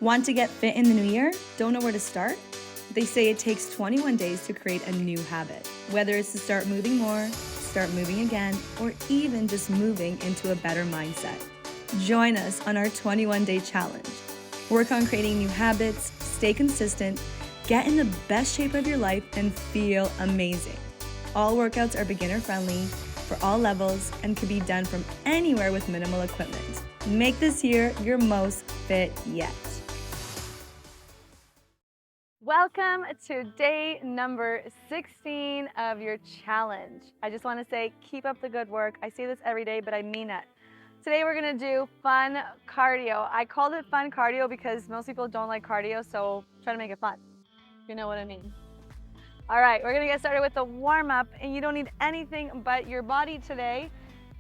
Want to get fit in the new year? Don't know where to start? They say it takes 21 days to create a new habit. Whether it's to start moving more, start moving again, or even just moving into a better mindset. Join us on our 21-day challenge. Work on creating new habits, stay consistent, get in the best shape of your life, and feel amazing. All workouts are beginner-friendly for all levels and can be done from anywhere with minimal equipment. Make this year your most fit yet. Welcome to day number 16 of your challenge. I just want to say, keep up the good work. I say this every day, but I mean it. Today we're going to do fun cardio. I called it fun cardio because most people don't like cardio, so try to make it fun. You know what I mean? All right, we're going to get started with the warm-up, and you don't need anything but your body today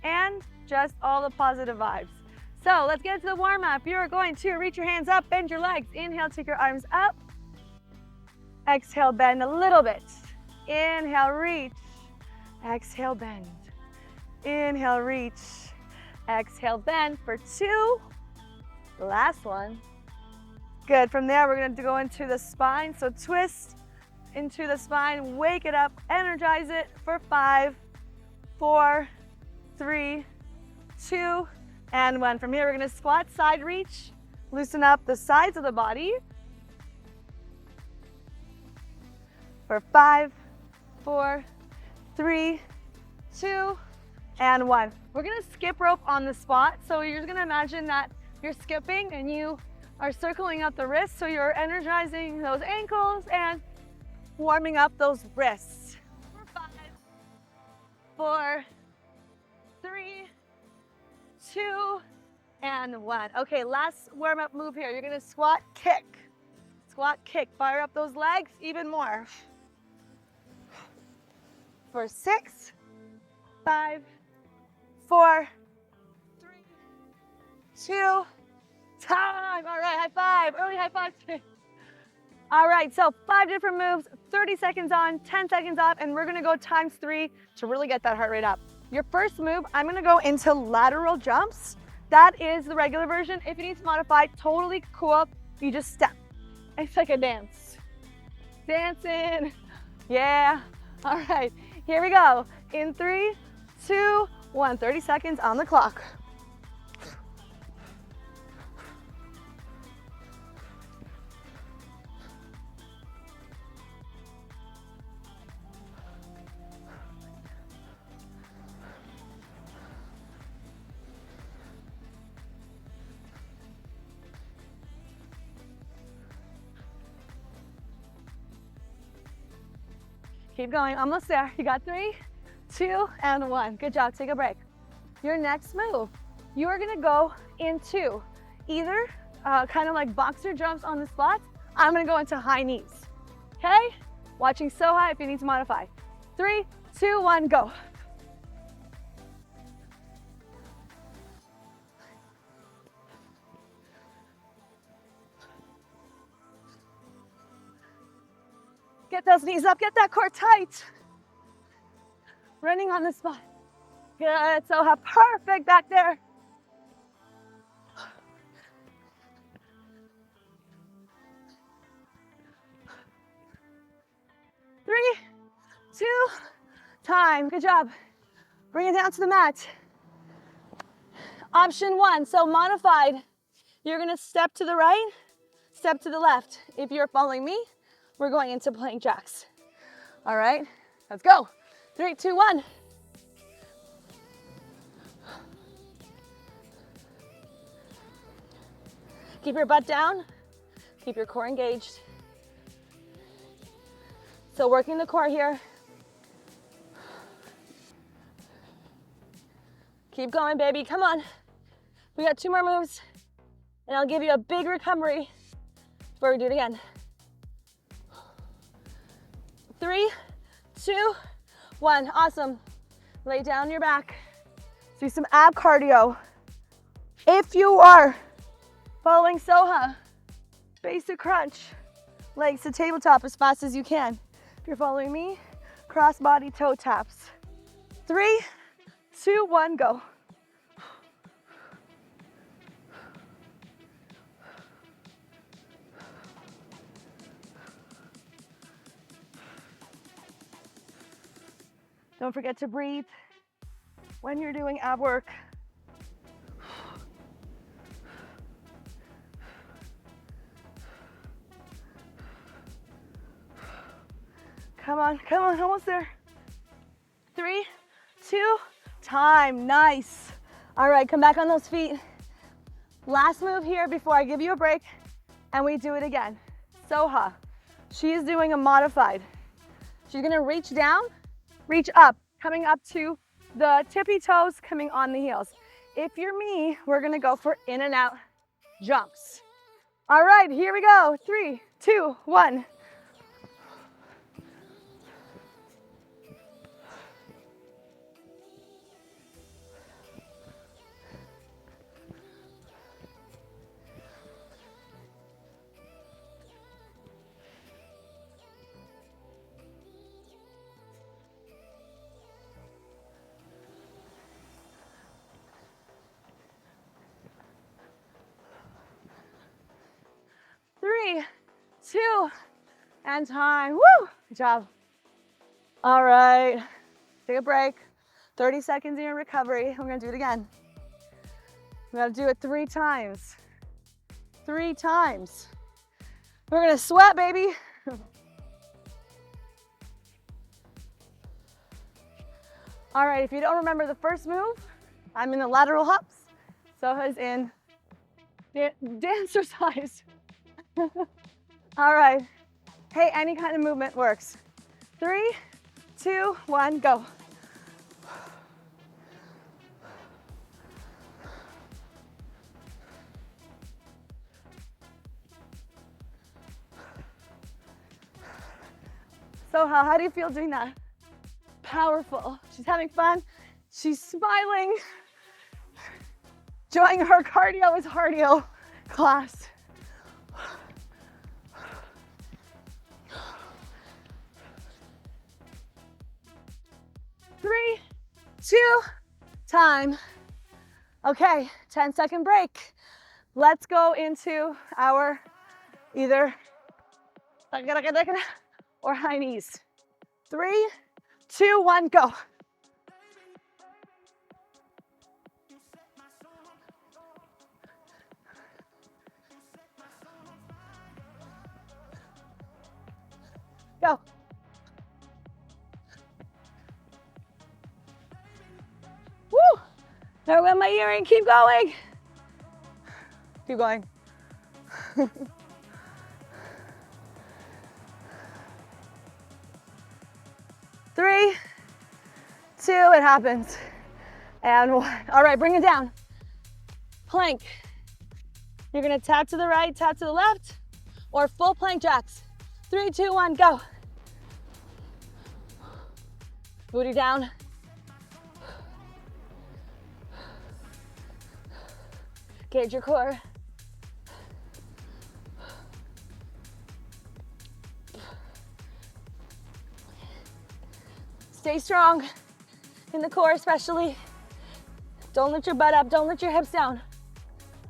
and just all the positive vibes. So let's get into the warm-up. You're going to reach your hands up, bend your legs. Inhale, take your arms up. Exhale, bend a little bit. Inhale, reach. Exhale, bend. Inhale, reach. Exhale, bend for 2. Last one. Good. From there, we're going to go into the spine. So twist into the spine, wake it up, energize it for 5, 4, 3, 2, and 1. From here, we're going to squat, side reach, loosen up the sides of the body. For 5, 4, 3, 2, and 1. We're gonna skip rope on the spot. So you're just gonna imagine that you're skipping and you are circling out the wrists. So you're energizing those ankles and warming up those wrists. For 5, 4, 3, 2, and 1. Okay, last warm up move here. You're gonna squat, kick. Squat, kick. Fire up those legs even more. For 6, 5, 4, 3, 2, time. All right, high five. Early high five today. All right, so 5 different moves, 30 seconds on, 10 seconds off, and we're gonna go times 3 to really get that heart rate up. Your first move, I'm gonna go into lateral jumps. That is the regular version. If you need to modify, totally cool. You just step. It's like a dance. Dancing. Yeah. All right. Here we go. In 3, 2, 1. 30 seconds on the clock. Keep going, almost there. You got 3, 2, and 1. Good job, take a break. Your next move, you are gonna go into either kind of like boxer jumps on the spots. I'm gonna go into high knees, okay? Watching so high if you need to modify. 3, 2, 1, go. Get those knees up, get that core tight. Running on the spot. Good, so perfect back there. 3, 2, time, good job. Bring it down to the mat. Option 1, so modified. You're gonna step to the right, step to the left. If you're following me, we're going into plank jacks. All right, let's go. 3, 2, 1. Keep your butt down, keep your core engaged. So working the core here. Keep going, baby, come on. We got 2 more moves, and I'll give you a big recovery before we do it again. 3, 2, 1, awesome. Lay down your back. Do some ab cardio. If you are following Soha, basic crunch, legs to tabletop as fast as you can. If you're following me, cross body toe taps. 3, 2, 1, go. Don't forget to breathe when you're doing ab work. Come on, come on, almost there. 3, 2, time, nice. All right, come back on those feet. Last move here before I give you a break, and we do it again. Soha, she's doing a modified. She's gonna reach down, reach up, coming up to the tippy toes, coming on the heels. If you're me, we're gonna go for in and out jumps. All right, here we go. 3, 2, 1. Three, 2, and time. Woo! Good job. All right, take a break. 30 seconds in your recovery. We're gonna do it again. We gotta do it 3 times. 3 times. We're gonna sweat, baby. All right, if you don't remember the first move, I'm in the lateral hops. Soha's in dancercise. All right. Hey, any kind of movement works. 3, 2, 1, go. Soha, how do you feel doing that? Powerful. She's having fun. She's smiling. Enjoying her cardio class. 3, 2, time. Okay, 10-second break. Let's go into our either or high knees. 3, 2, 1, go. Go. Woo! There went my earring. Keep going. Keep going. 3, 2, it happens. And 1. All right, bring it down. Plank. You're gonna tap to the right, tap to the left, or full plank jacks. 3, 2, 1, go. Booty down. Gauge your core. Stay strong in the core especially. Don't lift your butt up, don't lift your hips down.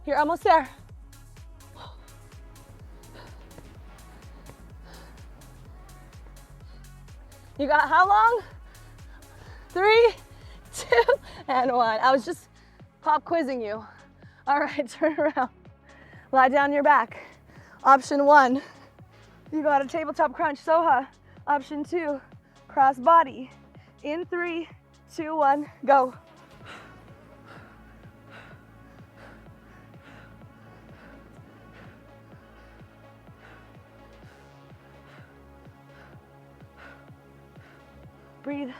You're almost there. You got how long? 3, 2, and 1. I was just pop quizzing you. All right, turn around. Lie down on your back. Option 1, you got a tabletop crunch, Soha. Option 2, cross body. In 3, 2, 1, go. Breathe.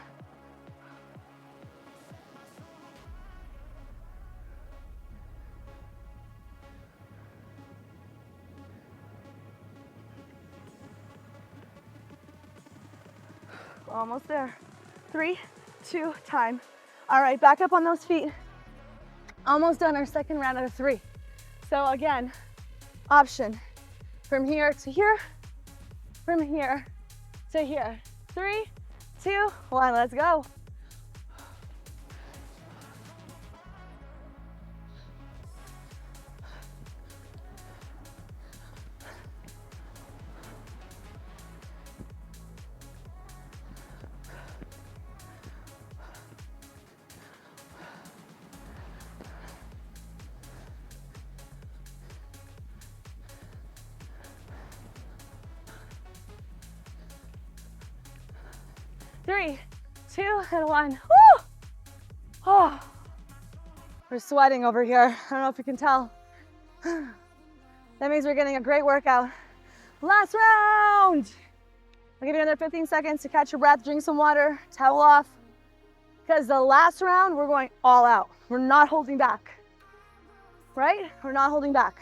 Almost there. 3, 2, time. All right, back up on those feet. Almost done our second round out of 3. So again, option from here to here, from here to here. 3, 2, 1, let's go. 3, 2, and 1. Woo! Oh, we're sweating over here. I don't know if you can tell. That means we're getting a great workout. Last round. I'll give you another 15 seconds to catch your breath, drink some water, towel off. Because the last round, we're going all out. We're not holding back, right? We're not holding back.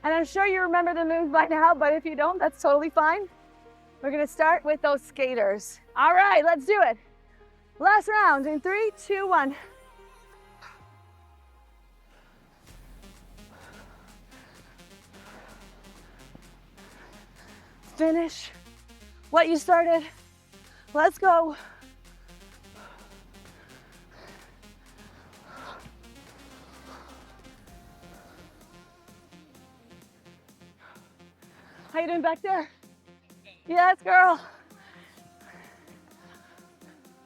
And I'm sure you remember the moves by now, but if you don't, that's totally fine. We're gonna start with those skaters. All right, let's do it. Last round in 3, 2, 1. Finish what you started. Let's go. How you doing back there? Yes, girl.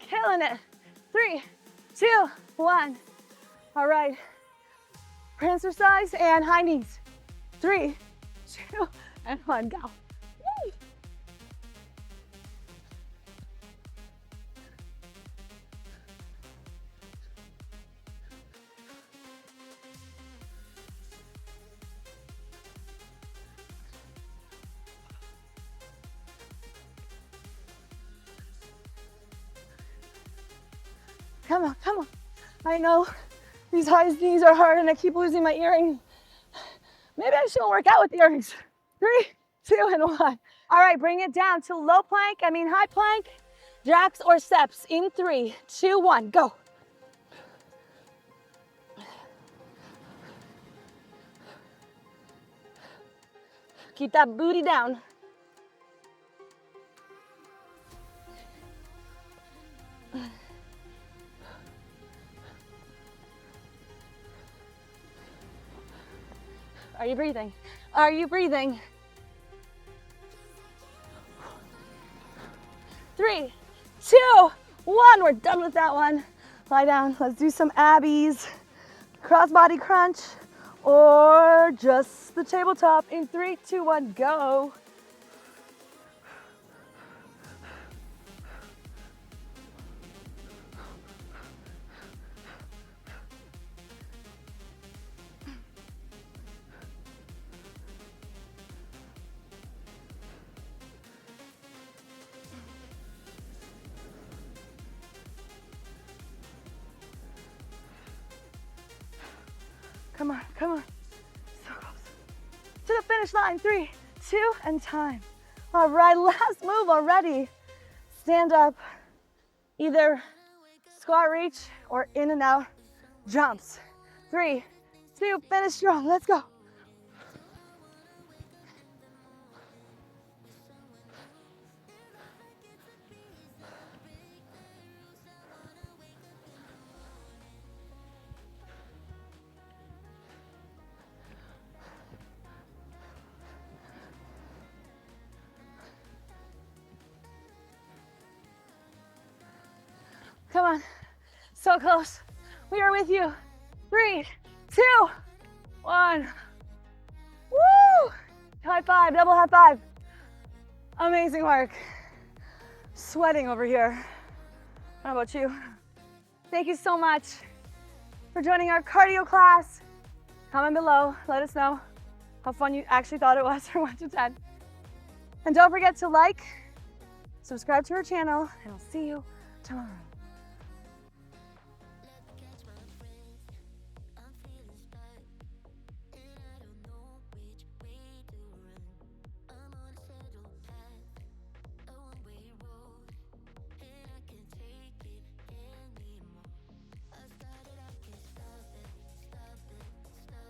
Killing it. 3, 2, 1. All right. Prancer size and high knees. 3, 2, and 1. Go. Woo. Come on, come on. I know these high knees are hard and I keep losing my earrings. Maybe I shouldn't work out with earrings. 3, 2, and 1. All right, bring it down to high plank, jacks or steps in 3, 2, 1, go. Keep that booty down. Are you breathing? Are you breathing? 3, 2, 1. We're done with that one. Lie down. Let's do some abbies, cross-body crunch, or just the tabletop in 3, 2, 1, go. Come on, come on. So close. To the finish line. 3, 2, and time. All right, last move already. Stand up. Either squat reach or in and out jumps. 3, 2, finish strong. Let's go. Come on, so close. We are with you. 3, 2, 1. Woo! High five, double high five. Amazing work. Sweating over here. How about you? Thank you so much for joining our cardio class. Comment below, let us know how fun you actually thought it was from 1 to 10. And don't forget to like, subscribe to our channel, and I'll see you tomorrow.